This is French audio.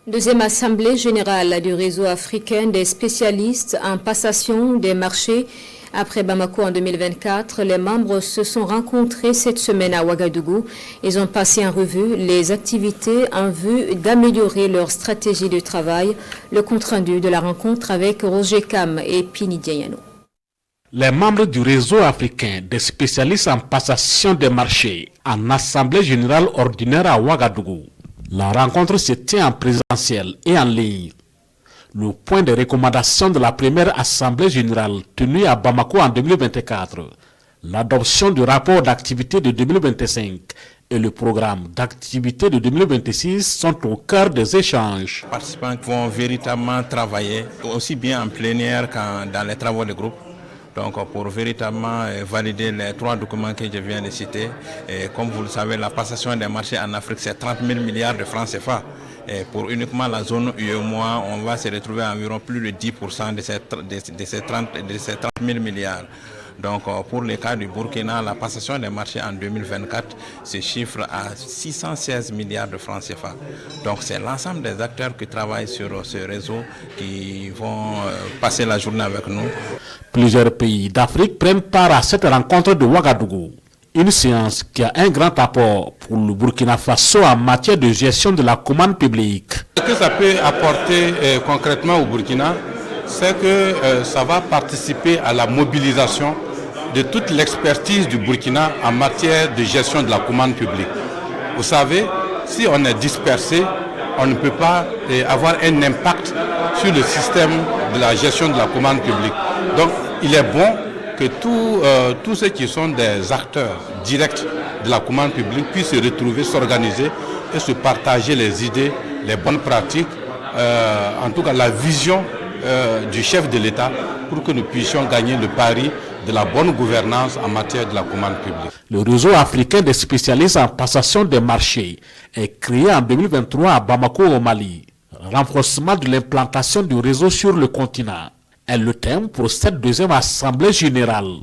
Deuxième assemblée générale du réseau africain des spécialistes en passation des marchés. Après Bamako en 2024, les membres se sont rencontrés cette semaine à Ouagadougou. Ils ont passé en revue les activités en vue d'améliorer leur stratégie de travail. Le compte-rendu de la rencontre avec Roger Kam et Pini Diayano. Les membres du réseau africain des spécialistes en passation des marchés en assemblée générale ordinaire à Ouagadougou. La rencontre se tient en présentiel et en ligne. Le point de recommandation de la première assemblée générale tenue à Bamako en 2024, l'adoption du rapport d'activité de 2025 et le programme d'activité de 2026 sont au cœur des échanges. Les participants vont véritablement travailler aussi bien en plénière qu'en dans les travaux de groupe. Donc pour véritablement valider les 3 documents que je viens de citer. Et comme vous le savez, la passation des marchés en Afrique, c'est 30 000 milliards de francs CFA. Et pour uniquement la zone UEMOA, on va se retrouver à environ plus de 10% de ces 30 000 milliards. Donc pour le cas du Burkina, la passation des marchés en 2024 se chiffre à 616 milliards de francs CFA. Donc c'est l'ensemble des acteurs qui travaillent sur ce réseau qui vont passer la journée avec nous. Plusieurs pays d'Afrique prennent part à cette rencontre de Ouagadougou. Une séance qui a un grand apport pour le Burkina Faso en matière de gestion de la commande publique. Ce que ça peut apporter concrètement au Burkina, c'est que ça va participer à la mobilisation de toute l'expertise du Burkina en matière de gestion de la commande publique. Vous savez, si on est dispersé, on ne peut pas avoir un impact sur le système de la gestion de la commande publique. Donc, il est bon que tous ceux qui sont des acteurs directs de la commande publique puissent se retrouver, s'organiser et se partager les idées, les bonnes pratiques, en tout cas la vision du chef de l'État pour que nous puissions gagner le pari de la bonne gouvernance en matière de la commande publique. Le réseau africain des spécialistes en passation des marchés est créé en 2023 à Bamako au Mali. Renforcement de l'implantation du réseau sur le continent est le thème pour cette deuxième assemblée générale.